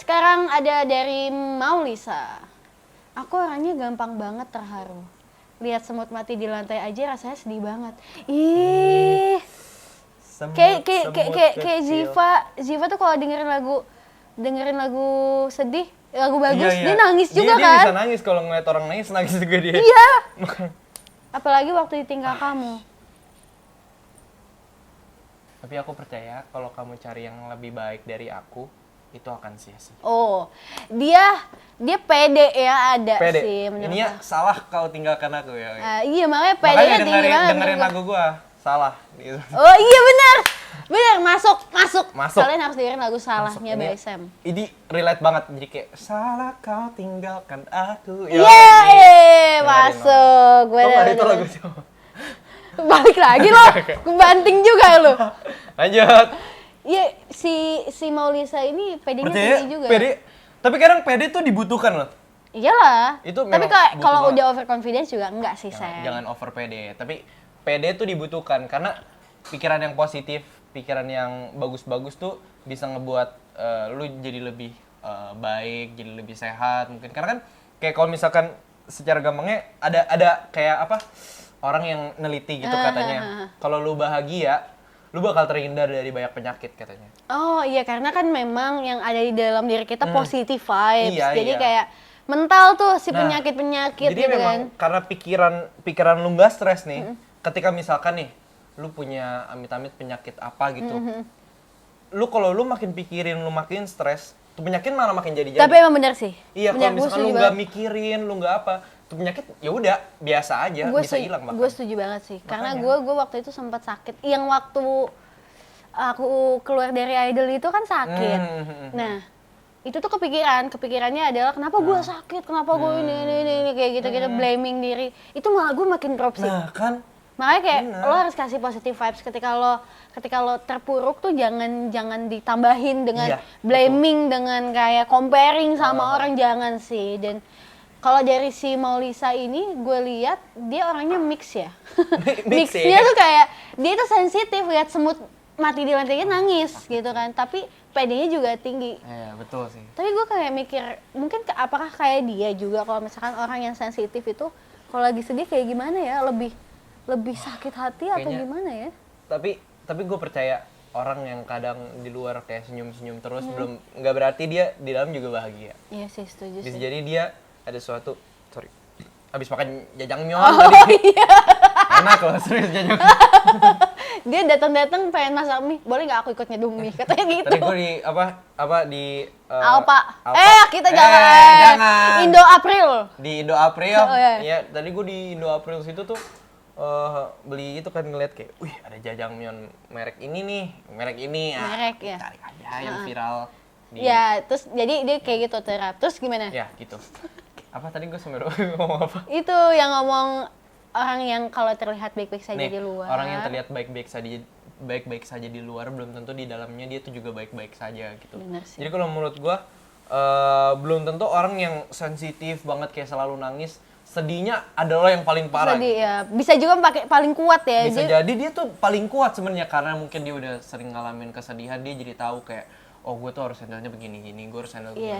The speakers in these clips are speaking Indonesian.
sekarang ada dari Maulisa. Aku orangnya gampang banget terharu. Lihat semut mati di lantai aja rasanya sedih banget. Ih. Kayak Ziva tuh kalau dengerin lagu sedih, lagu bagus, dia nangis juga dia kan? Dia bisa nangis kalau ngeliat orang nangis juga dia. Iya. Apalagi waktu ditinggal kamu. Tapi aku percaya kalau kamu cari yang lebih baik dari aku, itu akan sia-sia. Oh, dia pede ya ada pede. sih menurut Ininya salah kau tinggalkan aku ya. Iya makanya pedenya tinggi banget. Dengerin lagu gua, salah. Gitu. Oh iya benar, masuk. Kalian harus dengerin lagu Salahnya by Sam. Ini relate banget, jadi kayak salah kau tinggalkan aku. Iya, masuk. Bener. Itu lagu siapa? Balik lagi loh, kebanting juga lo. Lanjut. Iya, si Maulisa ini pedenya tinggi juga. Pede. Tapi kadang pede tuh dibutuhkan loh. Iyalah. Tapi kalau udah overconfidence juga enggak sih, Sam. Jangan over pede. Tapi pede tuh dibutuhkan karena pikiran yang positif, pikiran yang bagus-bagus tuh bisa ngebuat lu jadi lebih baik, jadi lebih sehat mungkin. Karena kan kayak kalau misalkan secara gampangnya ada kayak apa? Orang yang neliti gitu katanya. Kalau lu bahagia, lu bakal terhindar dari banyak penyakit katanya. Oh iya, karena kan memang yang ada di dalam diri kita positive vibes. Jadi kayak mental tuh si penyakit-penyakit jadi gitu memang kan. Karena pikiran lu nggak stres nih, ketika misalkan nih lu punya amit-amit penyakit apa gitu. Kalau lu makin pikirin, lu makin stres, tuh penyakit malah makin jadi-jadi. Tapi emang bener sih. Iya, kalau misalkan lu nggak mikirin, lu nggak apa, tuh penyakit ya udah biasa aja, bisa hilang bahkan. Gue setuju banget sih. Karena gue waktu itu sempat sakit. Yang waktu aku keluar dari Idol itu kan sakit. Nah, itu tuh kepikirannya adalah kenapa gue sakit, kenapa gue ini kayak gitu blaming diri. Itu malah gue makin drop sih. Nah, kan makanya kayak lo harus kasih positive vibes ketika lo terpuruk tuh jangan ditambahin dengan blaming, dengan kayak comparing sama orang, jangan sih. Dan kalau dari si Maulisa ini gue lihat dia orangnya mix ya. Mixnya tuh kayak dia tuh sensitif, lihat semut mati di lantainya nangis gitu kan, tapi PD-nya juga tinggi. Iya, betul sih. Tapi gue kayak mikir, mungkin apakah kayak dia juga kalau misalkan orang yang sensitif itu kalau lagi sedih kayak gimana ya, lebih sakit hati atau gimana ya? Tapi gue percaya orang yang kadang di luar kayak senyum-senyum terus belum nggak berarti dia di dalam juga bahagia. Iya sih, setuju sih. Bisa jadi dia ada suatu habis makan jajangmyeon tadi. Iya. Enak loh, serius jajangmyeon. Dia datang pengen masak mie, boleh nggak aku ikut nyedum mie, katanya gitu. Tadi gue di Alpa. Kita jangan. Indo April. Di Indo April. Ya, tadi gue di Indo April situ tuh beli itu kan, ngeliat kayak, wih ada jajangmyeon merek ini. Merek ya. Cari aja yang viral. Ya, terus jadi dia kayak gitu terap. Terus gimana? Ya, gitu. Apa tadi gue sebenarnya ngomong apa? Itu yang ngomong orang yang kalau terlihat baik-baik saja di luar. Orang yang terlihat baik-baik saja di luar belum tentu di dalamnya dia tuh juga baik-baik saja gitu. Bener sih. Jadi kalau menurut gue belum tentu orang yang sensitif banget kayak selalu nangis, sedihnya adalah yang paling parah. Sedih ya. Bisa juga pakai paling kuat ya. Bisa jadi dia tuh paling kuat sebenarnya karena mungkin dia udah sering ngalamin kesedihan, dia jadi tahu kayak, oh gue tuh harus handle-nya begini-gini, gue harus handle begini. Iya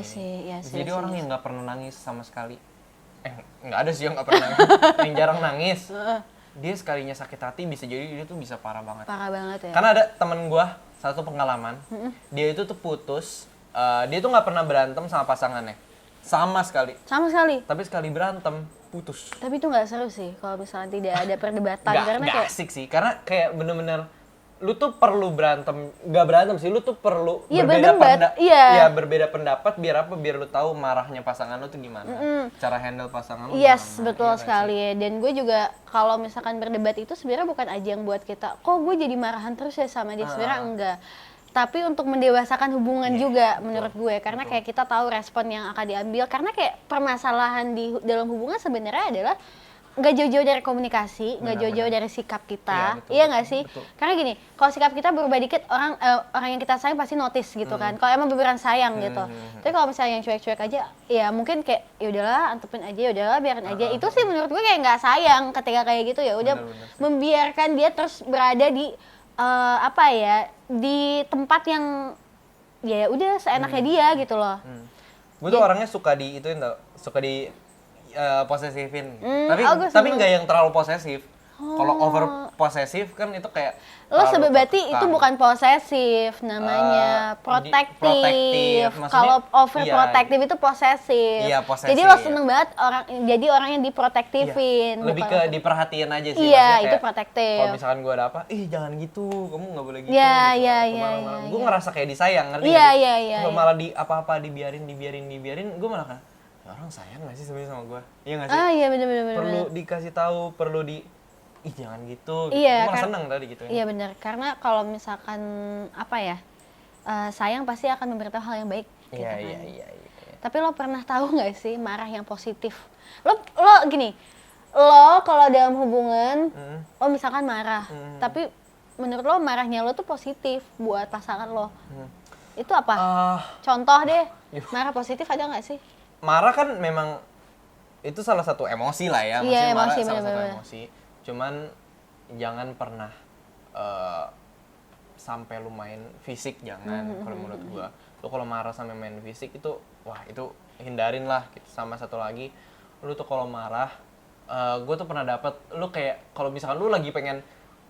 sih. Jadi orang yang nggak pernah nangis sama sekali, nggak ada sih yang nggak pernah nangis, yang jarang nangis, dia sekalinya sakit hati bisa jadi dia tuh bisa parah banget. Parah banget ya. Karena ada temen gue satu pengalaman, dia itu tuh putus, dia tuh nggak pernah berantem sama pasangannya, sama sekali. Tapi sekali berantem putus. Tapi itu nggak seru sih kalau misalnya tidak ada perdebatan. Nggak asik sih, karena kayak bener-bener lu tuh perlu berantem, nggak berantem sih, lu tuh perlu berbeda pendapat biar lu tahu marahnya pasangan lu tuh gimana, cara handle pasangan lu gimana. Betul iya sekali ya. Dan gue juga kalau misalkan berdebat itu sebenarnya bukan ajang buat kita, kok gue jadi marahan terus ya sama dia, sebenarnya enggak. Tapi untuk mendewasakan hubungan juga menurut gue, karena kayak kita tahu respon yang akan diambil, karena kayak permasalahan di dalam hubungan sebenarnya adalah nggak jauh-jauh dari komunikasi, nggak jauh-jauh dari sikap kita, iya nggak sih? Betul. Karena gini, kalau sikap kita berubah dikit, orang yang kita sayang pasti notice gitu kan. Kalau emang beneran sayang gitu. Tapi kalau misalnya yang cuek-cuek aja, ya mungkin kayak ya udahlah, antepin aja, ya udahlah, biarin aja. Itu sih menurut gue kayak nggak sayang ketika kayak gitu, ya udah membiarkan dia terus berada di di tempat yang ya udah seenaknya dia gitu loh. Gue tuh orangnya suka di ituin tau, suka di posesifin. gue Tapi seneng. nggak yang terlalu posesif. Kalau over posesif kan itu kayak Lo terlalu berarti tertekan. itu bukan posesif, namanya protektif. protektif. Maksudnya, Kalau over iya. protektif itu posesif. Iya, posesif. Jadi lo seneng banget orang yang diprotektifin. Lebih bukan ke over- diperhatiin aja sih. Iya, Maksudnya itu kayak, protektif. kalau misalkan gue ada apa, jangan gitu, kamu nggak boleh gitu. Iya, gitu. iya, Aku iya, malah- iya, Gue iya. ngerasa kayak disayang, ngerti Iya, nggak sih? iya, iya, Kalau iya. malah di apa-apa dibiarin, gue malah kan, orang sayang nggak sih sebenarnya sama gue? Iya nggak sih? Iya bener. Perlu dikasih tahu, perlu jangan gitu. Iya, Gue malah seneng tadi gitu. Iya benar, karena kalau misalkan apa ya, sayang pasti akan memberitahu hal yang baik. Gitu kan. Iya. Tapi lo pernah tahu nggak sih marah yang positif? Lo gini, lo kalau dalam hubungan, lo misalkan marah, tapi menurut lo marahnya lo tuh positif buat pasangan lo. Itu apa? Contoh deh, marah positif ada nggak sih? Marah kan memang itu salah satu emosi lah ya. Iya, Maksudnya marah emosi, salah satu bener-bener. emosi. Cuman jangan pernah sampai lu main fisik, jangan. Kalau menurut gua, lu kalau marah sampai main fisik itu, wah itu hindarin lah. Gitu. Sama satu lagi, lu tuh kalau marah, gua tuh pernah dapet, lu kayak kalau misalkan lu lagi pengen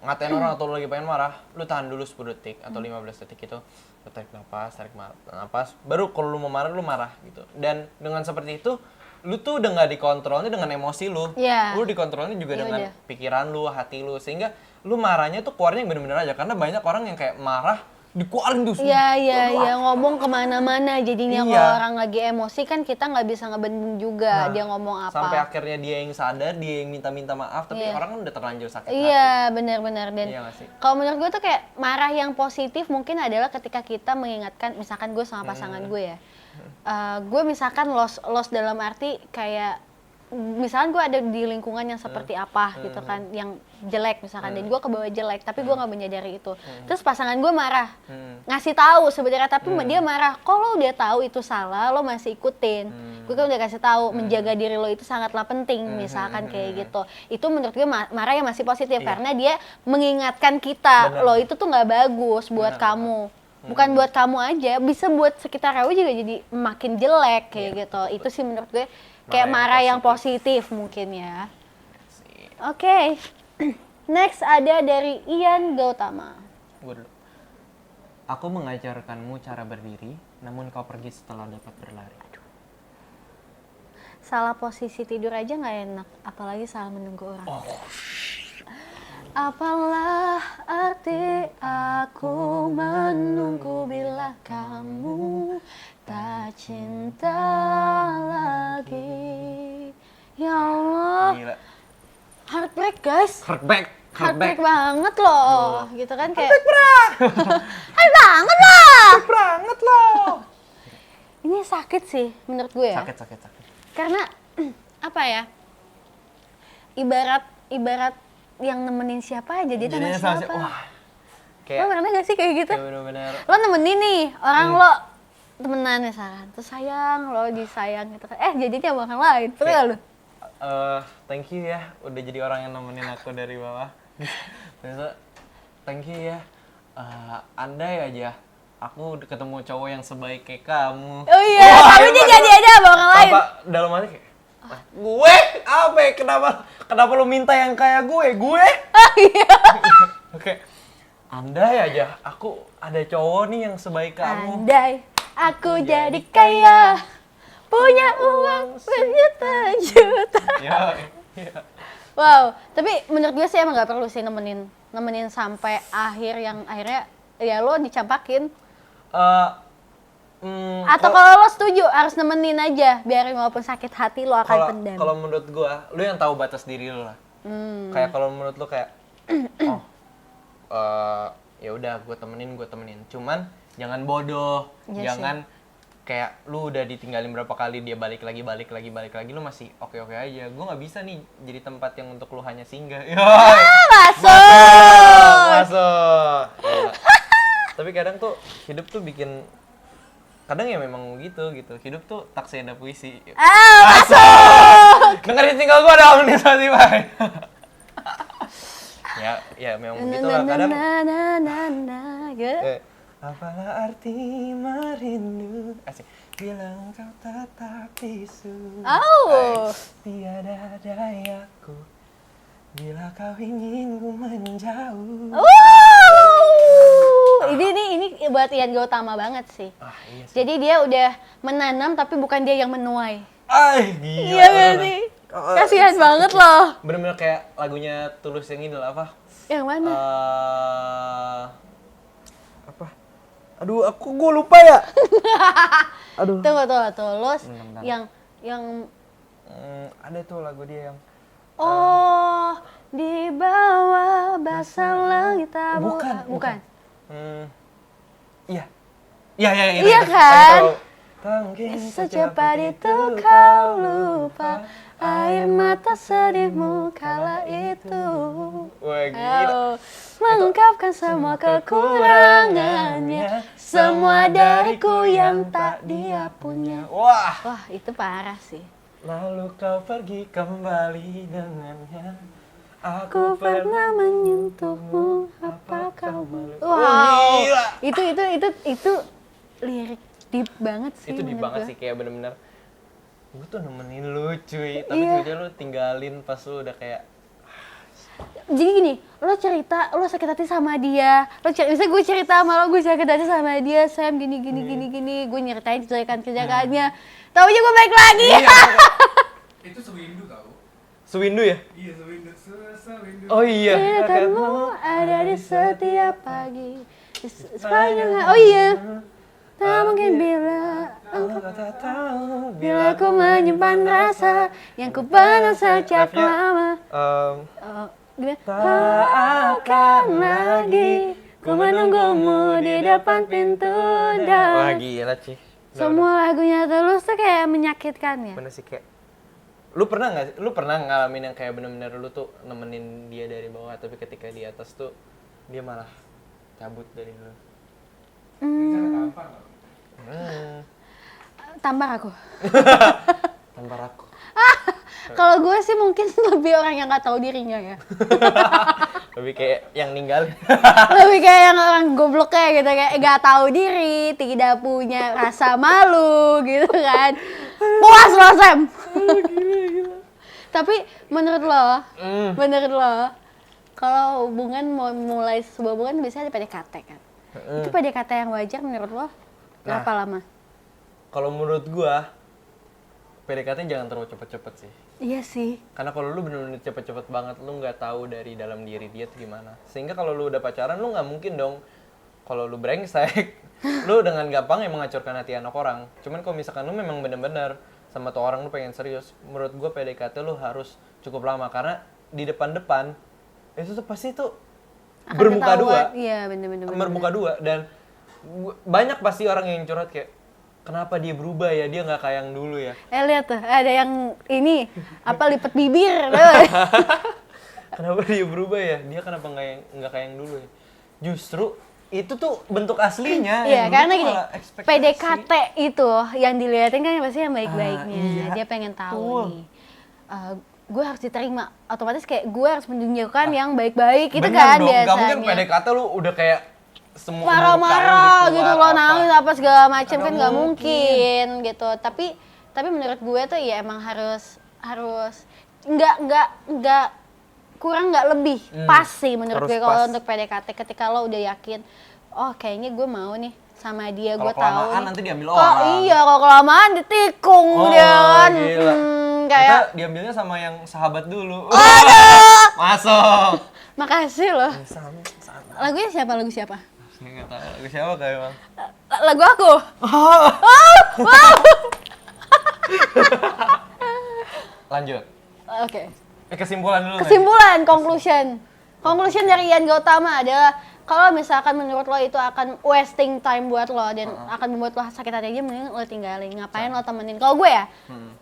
ngatain orang atau lu lagi pengen marah, lu tahan dulu 10 detik atau 15 detik itu, lu tarik nafas, baru kalau lu mau marah, lu marah gitu. Dan dengan seperti itu, lu tuh udah nggak dikontrolnya dengan emosi lu, Iya. lu dikontrolnya juga Iya dengan udah. pikiran lu, hati lu, sehingga lu marahnya tuh keluarnya yang bener-bener aja. Karena banyak orang yang kayak marah dikeluarin tuh. Iya, ngomong kemana-mana jadinya. Iya. Kalau orang lagi emosi kan kita nggak bisa ngebendung juga dia ngomong apa. Sampai akhirnya dia yang sadar, dia yang minta maaf, tapi orang kan udah terlanjur sakit hati. Iya, benar-benar. Dan Iya nggak sih? kalau menurut gue tuh kayak marah yang positif mungkin adalah ketika kita mengingatkan, misalkan gue sama pasangan gue ya, gue misalkan lost dalam arti kayak, misalkan gue ada di lingkungan yang seperti apa gitu kan, yang jelek misalkan, dan gue kebawa jelek, tapi gue nggak menyadari itu. Terus pasangan gue marah, ngasih tahu sebenarnya, tapi dia marah, kok lo udah tahu itu salah, lo masih ikutin. Gue kan udah kasih tahu, menjaga diri lo itu sangatlah penting, misalkan kayak gitu. Itu menurut gue marah yang masih positif, karena dia mengingatkan kita, Bener. lo itu tuh nggak bagus buat kamu. Bukan buat kamu aja, bisa buat sekitar kamu juga jadi makin jelek kayak gitu. Itu sih menurut gue kayak marah yang positif mungkin ya. Oke. Next ada dari Ian Gautama. Gue dulu. Aku mengajarkanmu cara berdiri, namun kau pergi setelah dapat berlari. Salah posisi tidur aja nggak enak, apalagi salah menunggu orang. Apalah arti aku menunggu bila kamu tak cinta lagi. Ya Allah, Gila. heartbreak guys. Heartbreak banget loh, gitu kan kayak. Heartbreak banget loh. Banget loh. Ini sakit sih menurut gue ya. Sakit. Karena apa ya? Ibarat yang nemenin siapa aja dia Jadinya sama sama siapa. Wah. Lo Kayak pernah gak sih kayak gitu? bener-bener. Lo nemenin nih orang lo temenan misalkan, terus sayang lo disayang gitu kan. Jadinya sama orang lain. Pernah gak lo? Thank you ya, udah jadi orang yang nemenin aku dari bawah. Terus, thank you ya. Andai aja aku ketemu cowok yang sebaik kayak kamu. Oh iya, tapi dia jadi aja sama orang lain. Apa dalam hati kayak, gue apa ya? Kenapa lu minta yang kayak gue? Oke. Andai aja aku ada cowok nih yang sebaik kamu. Andai aku jadi kaya, punya uang berjuta-juta. Ya. Wow, tapi menurut gue sih emang gak perlu sih nemenin sampai akhir yang akhirnya ya lo dicampakin. Atau kalau lo setuju harus nemenin aja, biar walaupun sakit hati lo akan pendam. Kalau menurut gua, lu yang tahu batas diri lu lah. Kayak kalau menurut lu kayak, ya udah gua temenin. Cuman jangan bodoh, Iya jangan kayak lu udah ditinggalin berapa kali dia balik lagi, lu masih oke aja. Gua nggak bisa nih jadi tempat yang untuk lu hanya singgah. Masuk. Gila. Tapi kadang tuh hidup tuh bikin kadang ya memang gitu. Hidup tuh taksida puisi. Masuk! Dengerin single gua dong di Spotify. ya memang begitu lah kadang. Gitu. Apalah arti merindu? Asik. Bilang kau tetap bisu. Oh. Tiada dayaku. Bila kau ingin ku menjauh. Ini buat Ian Gautama banget sih. Iya sih. Jadi dia udah menanam tapi bukan dia yang menuai. Gila. Iya gak sih? Kasihan banget loh. Bener-bener kayak lagunya Tulus yang ini lah, apa? Yang mana? Apa? Aduh, gue lupa ya. Aduh. Tunggu, Tulus. Bentar. Yang Ada tuh lagu dia yang di bawah basah langit tabu. Bukan. Iya. Iya itu. Iya kan? Tak mungkin Secepat itu kau lupa air mata sedihmu kala itu. Wah, gila. Mengungkapkan semua kekurangannya, semua dariku yang tak dia punya. Wah, itu parah sih. Lalu kau pergi kembali dengannya. Aku pernah menyentuhmu, apa kau malu? Wow, gila. Itu lirik deep banget sih. Itu deep menurut banget gua. sih, kayak bener-bener gue tuh nemenin lu cuy, tapi Iya. kemudian lu tinggalin pas lu udah kayak Jadi gini, lo cerita, lo sakit hati sama dia, misalnya gue cerita sama lo, gue sakit hati sama dia, Sam gini, gue nyeritain kejadian-kejadiannya, taunya gue baik lagi. Itu sewindu tau? sewindu ya? Iya sewindu, sewindu. Oh iya. Kamu ada di setiap pagi, di sepanjang oh iya, tak mungkin bila tak tahu bila ku menyimpan rasa yang ku pendam sejak Refnya, lama. Gimana? tak akan lagi ku menunggumu di depan pintu Wah dan gila sih. semua lagunya Tulus tuh kayak menyakitkan ya. Bener sih, kayak lu pernah ngalamin yang kayak bener-bener lu tuh nemenin dia dari bawah, tapi ketika di atas tuh dia malah cabut dari lu. Tampar tau? Tampar aku. Tampar aku. Kalau gue sih mungkin lebih orang yang nggak tahu dirinya ya. Lebih kayak yang ninggalin. Lebih kayak yang orang goblok kayak gitu, kayak nggak tahu diri, tidak punya rasa malu gitu kan. Puas lo Sam. Tapi menurut lo, kalau hubungan mau mulai sebuah hubungan biasanya ada PDKT kan? Itu PDKT yang wajar menurut lo? Berapa lama? Kalau menurut gua PDKT jangan terlalu cepet-cepet sih. Iya sih. Karena kalau lu bener-bener cepet-cepet banget, lu nggak tahu dari dalam diri dia tuh gimana. Sehingga kalau lu udah pacaran, lu nggak mungkin dong kalau lu brengsek, lu dengan gampang yang menghancurkan hati anak orang. Cuman kalau misalkan lu memang bener-bener sama tuh orang lu pengen serius, menurut gua PDKT lu harus cukup lama. Karena di depan-depan, itu tuh pasti tuh Akan bermuka dua. ketahuan. Iya bener-bener. Bermuka dua. Dan banyak pasti orang yang curhat kayak, kenapa dia berubah ya, dia nggak kayak yang dulu ya. Lihat tuh, ada yang ini, lipet bibir. Kenapa dia berubah ya, dia kenapa nggak kayak yang dulu ya. Justru itu tuh bentuk aslinya. Iya, yang karena dulu gini, malah ekspektasi. PDKT itu yang dilihatin kan pasti yang baik-baiknya. Iya. Dia pengen tahu Betul. nih, gue harus diterima. Otomatis kayak gue harus menunjukkan yang baik-baik itu Bener kan dong, biasanya. nggak mungkin PDKT lu udah kayak semua Marah-marah gitu lo nangis apa segala macam kan nggak mungkin. mungkin gitu. Tapi menurut gue tuh ya emang harus nggak kurang nggak lebih pas sih menurut Harus gue kalau pas. untuk PDKT ketika lo udah yakin oh kayaknya gue mau nih sama dia, gue Kalau tahu kelamaan nih. nanti diambil Kok orang. iya kalau kelamaan ditikung dia kan. Gila. Kayak Kita diambilnya sama yang sahabat dulu. aduh. Masuk. Makasih loh. Sama. Lagunya siapa? Lagu siapa? Saya nggak tahu lagu siapa kayak bang. Lagu aku. Lanjut. Oke. Kesimpulan dulu. Kesimpulan, conclusion dari Ian Gautama adalah kalau misalkan menurut lo itu akan wasting time buat lo dan akan membuat lo sakit hati aja, mending lo tinggalin. Ngapain lo temenin? Kalau gue ya,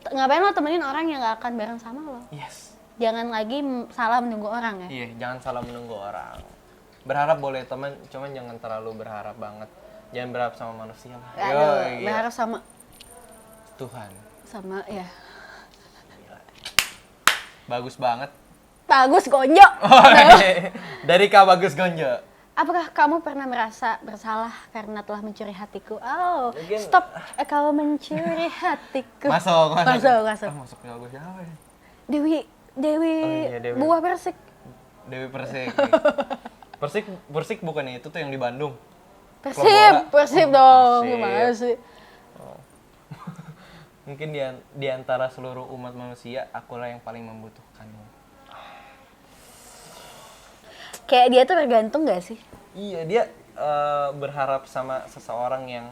ngapain lo temenin orang yang gak akan bareng sama lo? Yes. Jangan lagi salah menunggu orang ya. Iya, jangan salah menunggu orang. Berharap boleh teman, cuman jangan terlalu berharap banget. Jangan berharap sama manusia lah. Aduh, Yoi, berharap sama Tuhan. ya. Bagus banget. Bagus Gonjo. Dari Kak Bagus Gonjo. Apakah kamu pernah merasa bersalah karena telah mencuri hatiku? Oh, Mungkin- stop. Kau mencuri hatiku. Masuk. Masuk. Masuk lagu siapa ya? Dewi, iya, Dewi. buah persik. Dewi Persik. Persik bukannya itu tuh yang di Bandung. Persib dong. Persib. Gimana sih? Mungkin di antara seluruh umat manusia, akulah yang paling membutuhkanmu. Kayak dia tuh tergantung gak sih? Iya, dia berharap sama seseorang yang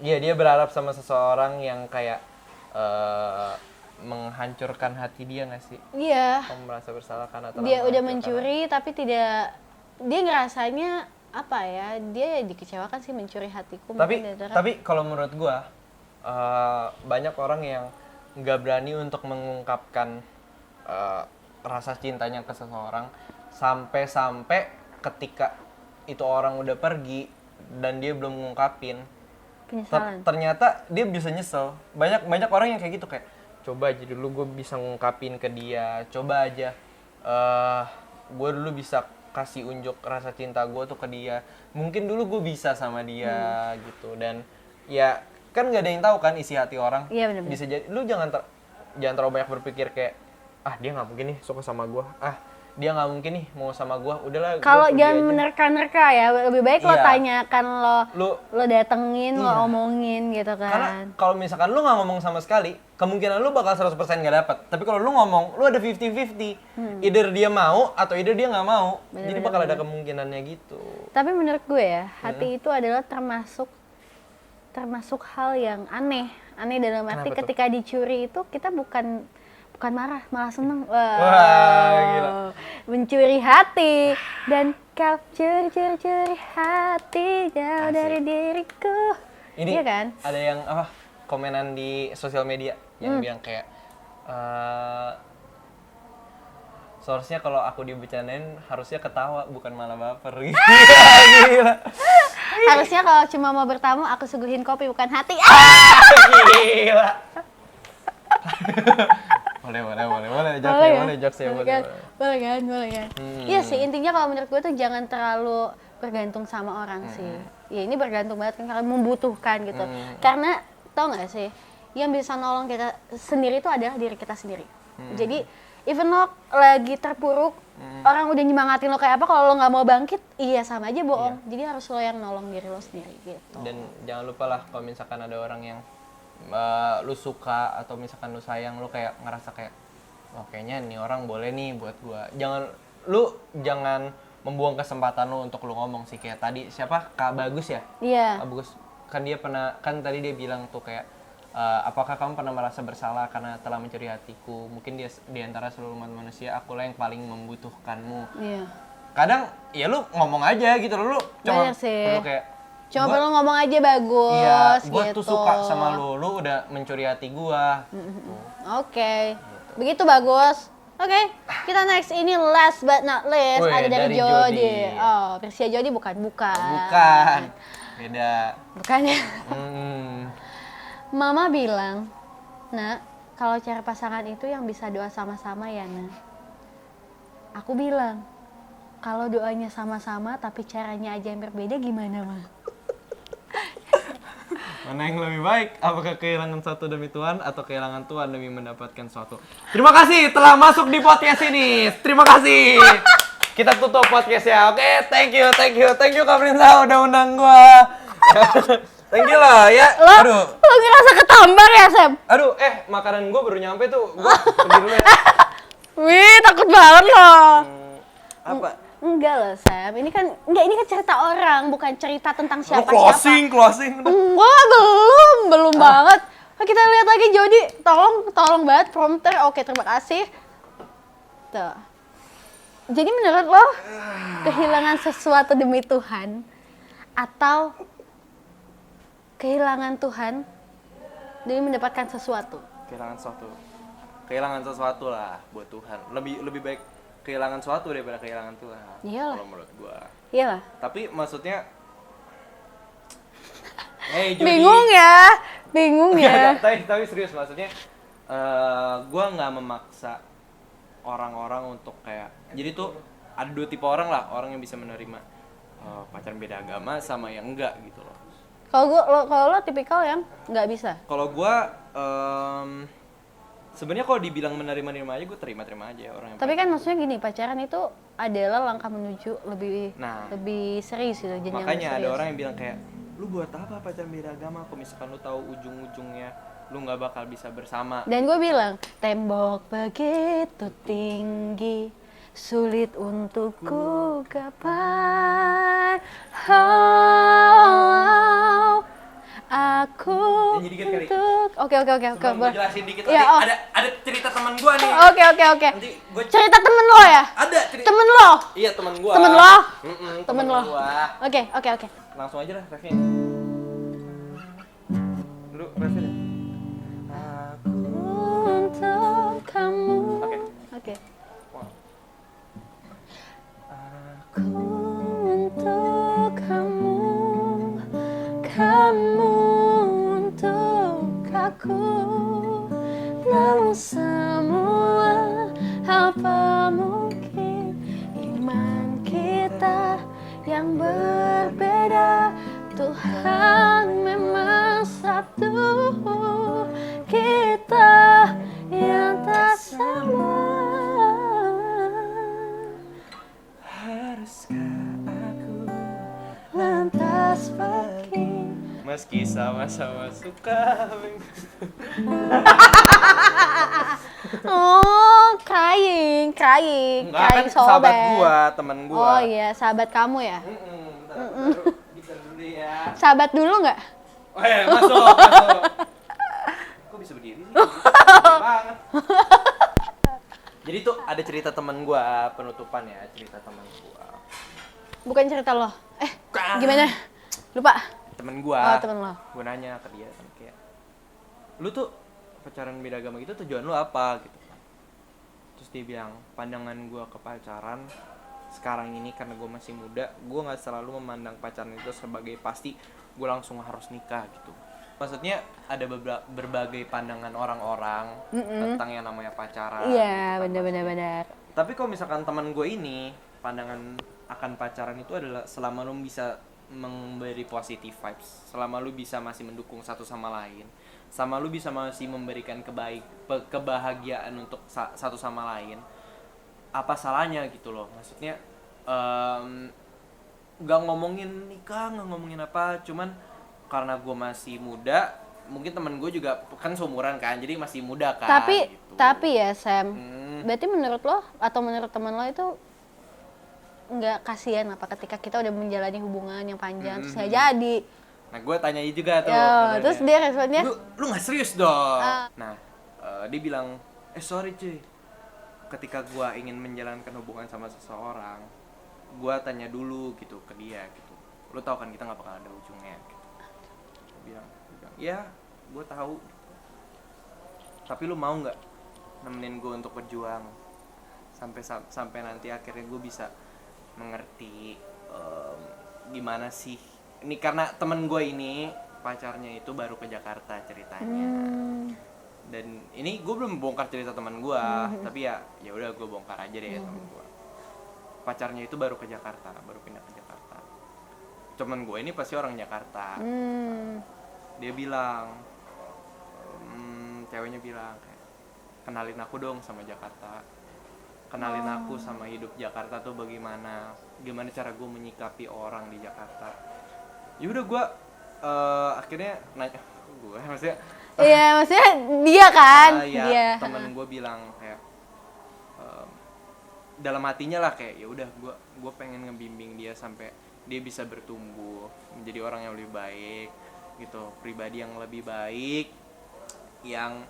Iya, dia berharap sama seseorang yang kayak menghancurkan hati dia nggak sih? Iya. Kamu merasa bersalah karena telah Dia udah menghancurkan mencuri tapi tidak, dia ngerasanya apa ya? Dia dikecewakan sih mencuri hatiku. Tapi mungkin dari- tapi kalau menurut gua banyak orang yang nggak berani untuk mengungkapkan rasa cintanya ke seseorang sampai ketika itu orang udah pergi dan dia belum ngungkapin, penyesalan. ternyata dia bisa nyesel. Banyak orang yang kayak gitu, kayak coba aja dulu gue bisa ngungkapin ke dia, coba aja gue dulu bisa kasih unjuk rasa cinta gue tuh ke dia, mungkin dulu gue bisa sama dia gitu. Dan ya kan nggak ada yang tahu kan isi hati orang. Iya, benar-benar. Bisa jadi lu jangan terlalu banyak berpikir kayak dia nggak mungkin nih suka sama gue, dia nggak mungkin nih mau sama gue, udahlah. Kalau gua pergi jangan aja. menerka-nerka ya, lebih baik lo Iya. tanyakan, Lu- lo datengin, lo Iya. omongin gitu Karena kan. kalau misalkan lu nggak ngomong sama sekali, kemungkinan lu bakal 100% nggak dapet. Tapi kalau lu ngomong, lu ada 50-50. Either dia mau atau either dia nggak mau. Jadi bakal ada kemungkinannya gitu. Tapi menurut gue ya, hati itu adalah termasuk hal yang aneh dalam arti Kenapa tuh? ketika dicuri itu kita bukan marah, malah seneng. Wah, gila. Mencuri hati dan kau curi hati jauh Asik. dari diriku. Ini Iya kan? ada yang komenan di sosial media yang bilang kayak seharusnya kalau aku dibicarain harusnya ketawa bukan malah baper. Gila. Harusnya kalau cuma mau bertamu aku suguhin kopi bukan hati. Gila. boleh jokes ya, boleh. Boleh kan. Iya sih, intinya kalau menurut gue tuh jangan terlalu bergantung sama orang sih. Ya ini bergantung banget kan karena membutuhkan gitu. Karena tau gak sih, yang bisa nolong kita sendiri itu adalah diri kita sendiri. Jadi even lo lagi terpuruk, orang udah nyemangatin lo kayak apa, kalau lo nggak mau bangkit, iya sama aja bohong. Jadi harus lo yang nolong diri lo sendiri gitu. Dan jangan lupa lah kalau misalkan ada orang yang lu suka atau misalkan lu sayang, lu kayak ngerasa kayak kayaknya nih orang boleh nih buat gua. Jangan membuang kesempatan lu untuk lu ngomong sih, kayak tadi siapa? Kak Bagus ya? Iya. Kak Bagus kan tadi dia bilang tuh kayak apakah kamu pernah merasa bersalah karena telah mencuri hatiku? Mungkin di antara seluruh umat manusia akulah yang paling membutuhkanmu. Iya. Kadang ya lu ngomong aja gitu, lu cuma Bener sih. perlu kayak Cuma gua- perlu ngomong aja bagus Iya, gitu. gue tuh suka sama lu udah mencuri hati gue. Oke. Begitu bagus. Oke, kita next ini last but not least Wih, ada dari dari Jody. Jody. Oh, Persia Jody bukan. Bukan, beda. Bukan ya. Hmm. Mama bilang, "Nak, kalau cari pasangan itu yang bisa doa sama-sama ya, Nak." Aku bilang, "Kalau doanya sama-sama tapi caranya aja yang berbeda gimana, Ma?" Mana yang lebih baik? Apakah kehilangan satu demi Tuhan atau kehilangan Tuhan demi mendapatkan suatu? Terima kasih telah masuk di podcast ini. Terima kasih. Kita tutup podcast ya. Oke, thank you Kak Prinsa udah undang gua. Thank you lah ya. Lo ngerasa ketampar ya, Sam? Aduh, makanan gua baru nyampe tuh. Gua pergi dulu ya. Wih, takut banget loh. Apa? Enggak loh, Sam. Ini kan cerita orang, bukan cerita tentang Lu siapa-siapa. closing. Enggak, belum banget. Nah, kita lihat lagi Jody, tolong banget prompter. Oke, terima kasih. Tuh. Jadi menurut lo kehilangan sesuatu demi Tuhan atau kehilangan Tuhan demi mendapatkan sesuatu? Kehilangan sesuatu lah buat Tuhan. Lebih baik kehilangan sesuatu daripada kehilangan Tuhan. Iyalah. Kalau menurut gua. Iyalah. Tapi maksudnya Jody. Bingung ya. Tapi serius maksudnya gua nggak memaksa orang-orang untuk kayak, jadi tuh ada 2 tipe orang lah, orang yang bisa menerima pacaran beda agama sama yang enggak gitu loh. Kalau lo tipikal yang nggak bisa. Kalau gua sebenarnya kalau dibilang menerima aja, gue terima aja orang yang Tapi kan maksudnya gini, pacaran itu adalah langkah menuju lebih Nah. lebih serius gitu, jenjang makanya ada serius. orang yang bilang kayak, lu buat apa pacaran beda agama kalau misalkan lu tahu ujung-ujungnya lu nggak bakal bisa bersama. Dan gue bilang, tembok begitu tinggi, sulit untuk ku gapai. Oh, aku Nyanyi dikit kali. untuk. Oke. Sebelum gue boleh. jelasin dikit Ya, lagi, oh. ada cerita teman gua nih. Oke. Nanti gua Cerita temen lo ya? ada cerita. Temen lo? Iya, teman gua. Temen lo? Mm-mm, Temen lo? gua. Oke. Langsung aja lah refnya. Lu refnya deh. Untuk kamu. Oke. Wow. Aku untuk kamu, kamu untuk aku, namun semua apa mungkin iman kita yang berbeda, Tuhan memang satu, kita yang tak sama. Haruskah aku Lantas pergi. meski sama-sama suka? Oh, crying Enggak, kan sahabat gua, temen gua. Oh iya, sahabat kamu ya? Bentar, bisa dulu ya. Sahabat dulu nggak? Masuk. Kok bisa berdiri sih? Banget. Jadi tuh ada cerita temen gua, penutupan ya, cerita temen gua. Bukan cerita lo. Gimana? Lupa. Temen gua. Oh, temen lo. Gua nanya ke dia kan kayak, lu tuh pacaran beda agama gitu tujuan lu apa gitu. Terus dia bilang, pandangan gua ke pacaran sekarang ini karena gua masih muda, gua nggak selalu memandang pacaran itu sebagai pasti gua langsung harus nikah gitu. Maksudnya ada berbagai pandangan orang-orang tentang yang namanya pacaran. Iya, gitu kan. benar. Tapi kalau misalkan teman gue ini, pandangan akan pacaran itu adalah selama lu bisa memberi positive vibes, selama lu bisa masih mendukung satu sama lain, sama lu bisa masih memberikan kebahagiaan untuk satu sama lain, apa salahnya gitu loh. Maksudnya nggak ngomongin nikah, nggak ngomongin apa, cuman karena gue masih muda, mungkin temen gue juga kan seumuran kan, jadi masih muda kan. Tapi ya Sam, berarti menurut lo atau menurut teman lo itu nggak kasihan apa ketika kita udah menjalani hubungan yang panjang terus nggak jadi? Nah gue tanya juga tuh. Terus dia responnya? Lu nggak serius dong. Ah. Nah dia bilang, sorry cuy, ketika gue ingin menjalankan hubungan sama seseorang, gue tanya dulu gitu ke dia gitu. Lu tahu kan kita nggak bakal ada ujungnya. Gitu. Dia bilang, ya gue tahu. Tapi lu mau nggak nemenin gue untuk berjuang sampai nanti akhirnya gue bisa mengerti gimana sih ini, karena temen gue ini pacarnya itu baru ke Jakarta ceritanya. Dan ini gue belum bongkar cerita teman gue, tapi ya udah gue bongkar aja deh temen gue. Pacarnya itu baru ke Jakarta, baru pindah ke Jakarta. Temen gue ini pasti orang Jakarta. Dia bilang, ceweknya bilang kayak, kenalin aku dong sama Jakarta, kenalin aku sama hidup Jakarta tuh gimana cara gue menyikapi orang di Jakarta. Ya udah gue akhirnya nanya gue maksudnya. Iya, maksudnya dia kan. Iya, temen gue bilang kayak dalam hatinya lah kayak, ya udah gue pengen ngebimbing dia sampai dia bisa bertumbuh menjadi orang yang lebih baik gitu, pribadi yang lebih baik, yang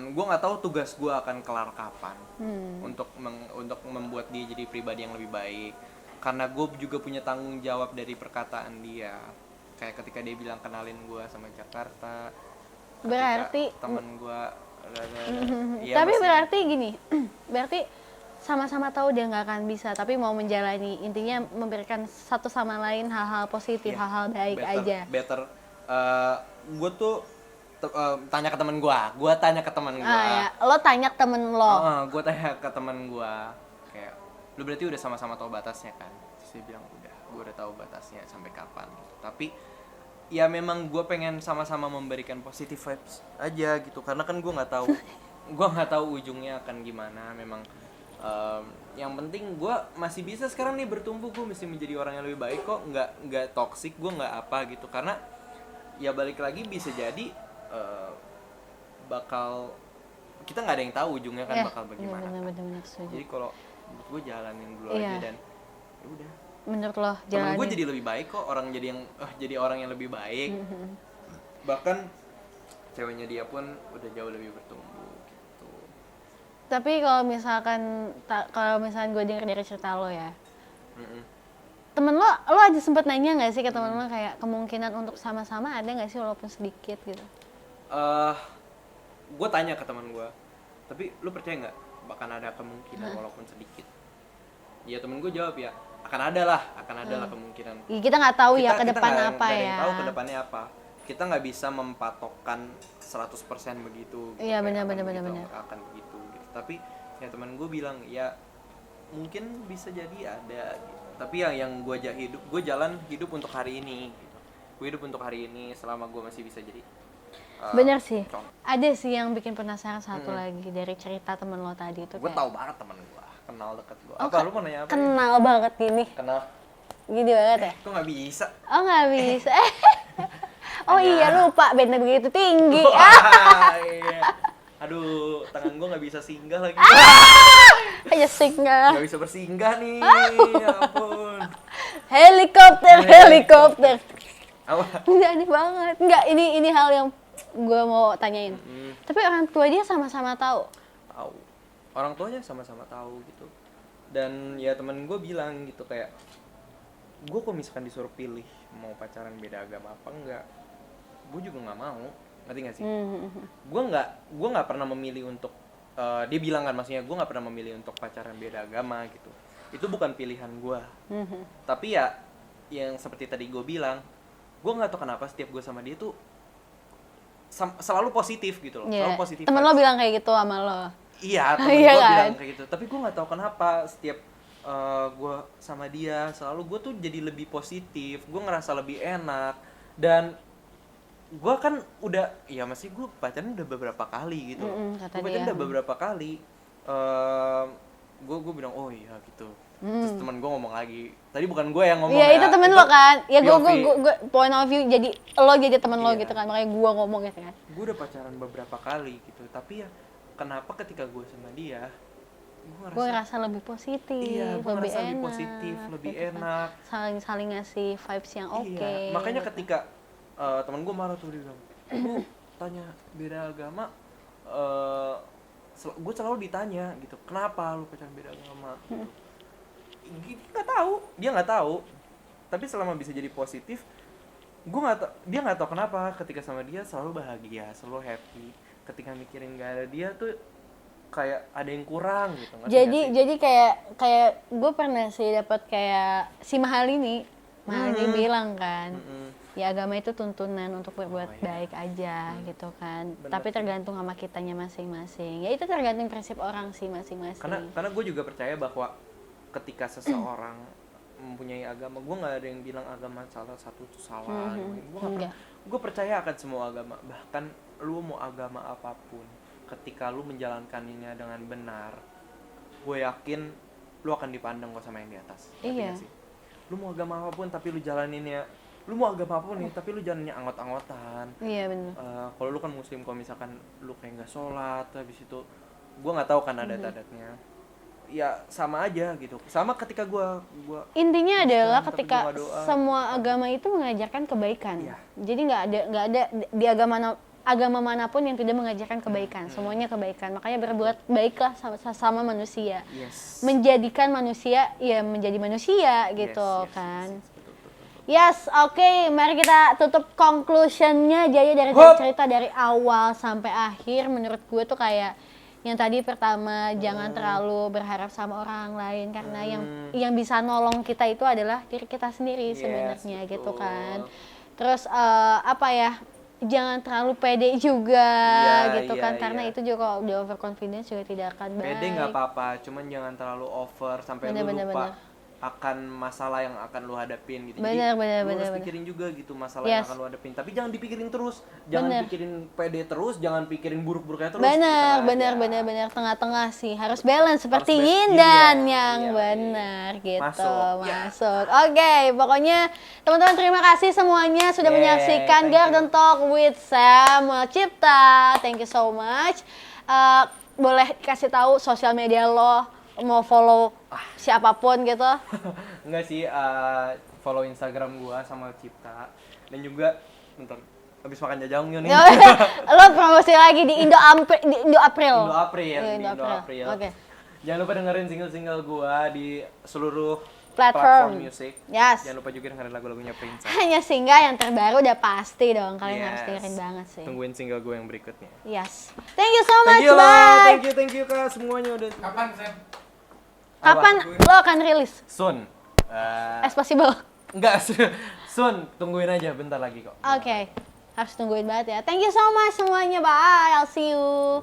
gue nggak tahu tugas gue akan kelar kapan untuk membuat dia jadi pribadi yang lebih baik, karena gue juga punya tanggung jawab dari perkataan dia. Kayak ketika dia bilang kenalin gue sama Jakarta, Berarti temen gue tapi berarti gini, berarti sama-sama tahu dia nggak akan bisa, tapi mau menjalani, intinya memberikan satu sama lain hal-hal positif, hal-hal baik aja. Better. Gue tuh tanya ke temen gue tanya ke temen gue. Ya. Lo tanya ke temen lo. Gue tanya ke temen gue kayak, lu berarti udah sama-sama tahu batasnya kan? Terus dia bilang udah, gue udah tahu batasnya sampai kapan. Gitu. Tapi ya memang gue pengen sama-sama memberikan positive vibes aja gitu, karena kan gue nggak tahu ujungnya akan gimana. Memang yang penting gue masih bisa sekarang nih bertumbuh, gue mesti menjadi orang yang lebih baik kok, nggak toksik, gue nggak apa gitu, karena ya balik lagi bisa jadi bakal kita nggak ada yang tahu ujungnya kan bakal bagaimana. Bener-bener setuju. Jadi kalau menurut gue jalanin dulu Iya. aja dan ya udah. Menurut lo Temen jalanin. gue jadi lebih baik kok, jadi orang yang lebih baik. Bahkan ceweknya dia pun udah jauh lebih bertumbuh gitu. Tapi kalau misalkan gue denger dari cerita lo ya, temen lo aja sempet nanya nggak sih ke temen lo kayak kemungkinan untuk sama-sama ada nggak sih walaupun sedikit gitu? Gue tanya ke teman gue, tapi lu percaya nggak bakal ada kemungkinan walaupun sedikit? Ya temen gue jawab ya, akan ada lah kemungkinan. Ya, kita nggak tahu ya ke Kita depan nggak apa ada ya. yang tahu ke depannya apa. Kita nggak bisa mempatokkan 100% begitu. Iya, kayak benar. akan begitu gitu. Tapi ya teman gue bilang ya mungkin bisa jadi ada gitu. Tapi yang gue jalan hidup untuk hari ini gitu. Gue hidup untuk hari ini selama gue masih bisa jadi Bener sih. contoh. Ada sih yang bikin penasaran satu lagi dari cerita temen lo tadi itu Gue kayak tahu banget teman gue, kenal deket gue. Oh, Apa lu mau nanya apa? kenal banget gini. Kenal. Gini banget ya? Kok nggak bisa? Oh nggak bisa. Oh iya lupa bandnya begitu tinggi. Wah, iya. Aduh, tangan gue nggak bisa singgah lagi. Aja singgah. Nggak bisa bersinggah nih, ya ampun. Helikopter. Apa? Enggak aneh banget. Enggak, ini hal yang gue mau tanyain. Tapi orang tua dia sama-sama tahu. Tahu. Orang tuanya sama-sama tahu gitu. Dan ya temen gue bilang gitu kayak, gue kok misalkan disuruh pilih mau pacaran beda agama apa enggak, gue juga nggak mau. Ngerti nggak sih? Gue nggak pernah memilih untuk dia bilang kan, maksudnya gue nggak pernah memilih untuk pacaran beda agama gitu. Itu bukan pilihan gue. Tapi ya yang seperti tadi gue bilang, gue nggak tahu kenapa setiap gue sama dia tuh selalu positif gitu loh. Yeah. Selalu positif. Temen lo bilang kayak gitu sama lo. Iya, temen Iya gue kan? bilang kayak gitu. Tapi gue nggak tahu kenapa setiap gue sama dia selalu gue tuh jadi lebih positif. Gue ngerasa lebih enak. Dan gue kan udah, ya masih gue pacaran udah beberapa kali gitu. Kata Gue pacaran dia. udah beberapa kali. Gue bilang oh iya gitu. Terus teman gue ngomong lagi. Tadi bukan gue yang ngomong. Iya itu temen lo kan. Ya gue POV. point of view jadi lo jadi temen lo Iya. gitu kan. Makanya gue ngomong gitu kan. Gue udah pacaran beberapa kali gitu. Tapi ya kenapa ketika gue sama dia, Gue ngerasa lebih positif, iya, gue lebih ngerasa enak, lebih positif, lebih gitu kan. enak. Saling ngasih vibes yang oke. Iya. Makanya gitu. ketika teman gue marah tuh, dia bilang, lu tanya beda agama, gue selalu ditanya gitu, kenapa lu pacaran beda agama? Gitu. Dia nggak tahu. Tapi selama bisa jadi positif, dia nggak tahu kenapa ketika sama dia selalu bahagia, selalu happy. Ketika mikirin nggak ada dia tuh kayak ada yang kurang gitu. Ngerti nggak sih? Jadi kayak gue pernah sih dapat kayak si Mahal ini bilang kan, ya agama itu tuntunan untuk berbuat baik aja gitu kan. Bener. Tapi tergantung sama kitanya masing-masing. Ya itu tergantung prinsip orang sih masing-masing. Karena gue juga percaya bahwa ketika seseorang mempunyai agama, gue nggak ada yang bilang agama salah satu itu salah. Gue percaya akan semua agama. Bahkan lu mau agama apapun, ketika lu menjalankannya dengan benar, gue yakin lu akan dipandang kok sama yang di atas. Ngerti Iya. nggak sih? Lu mau agama apapun tapi lu jalaninnya, lu mau agama apapun nih tapi lu jalaninnya anggot-anggotan. Iya benar. Kalau lu kan muslim, kalau misalkan lu kayak nggak sholat, habis itu gue nggak tahu kan adat-adatnya. Ya sama aja gitu. Sama ketika gue Intinya adalah tapi ketika gua doa. semua agama itu mengajarkan kebaikan. Iya. Jadi nggak ada di agama manapun yang tidak mengajarkan kebaikan. Semuanya kebaikan. Makanya berbuat baiklah sama manusia. yes. Menjadikan manusia ya menjadi manusia gitu Yes, kan. betul. Yes, oke, mari kita tutup conclusionnya Jaya dari cerita dari awal sampai akhir. Menurut gue tuh kayak yang tadi pertama, jangan terlalu berharap sama orang lain karena yang bisa nolong kita itu adalah diri kita sendiri Yes, sebenarnya gitu betul. kan. Terus apa ya? jangan terlalu pede juga gitu Iya, kan, karena iya. itu juga kalau udah overconfidence juga tidak akan baik. Pede nggak apa-apa, cuman jangan terlalu over sampai lu Bener, lupa bener. akan masalah yang akan lu hadapin gitu. Bener, bener, lu bener, harus bener. pikirin juga gitu masalah yang Yes. akan lu hadapin. Tapi jangan dipikirin terus, jangan Bener. pikirin pede terus, jangan pikirin buruk-buruknya terus. Benar, Gitu benar, aja. benar, benar, tengah-tengah sih, harus balance seperti balance. yin Yin dan yang. yang Iya, benar gitu, Masuk. Ya. masuk. Oke, pokoknya teman-teman terima kasih semuanya sudah Yeah, menyaksikan thank Garden you. Talk with Sam Cipta. Thank you so much. Boleh kasih tahu sosial media lo, mau follow siapapun gitu. Enggak sih, follow Instagram gua sama Cipta dan juga bentar habis makan jajangmyeon nih. Lo promosi lagi di Indo April. Indo April, Iya, di Indo Indo April. April. Oke. Jangan lupa dengerin single-single gua di seluruh Platform. musik. Yes. Jangan lupa juga dengerin lagu-lagunya Prince. Hanya single yang terbaru udah pasti dong, kalian harus Yes. dengerin banget sih. Tungguin single gue yang berikutnya. Yes. Thank you so much, Thank you lah, bye. thank you Kak, semuanya udah. Kapan, Sam? Kapan lo akan rilis? Soon. As possible. Enggak, soon. Tungguin aja bentar lagi kok. Oke. Harus tungguin banget ya. Thank you so much semuanya. Bye. I'll see you.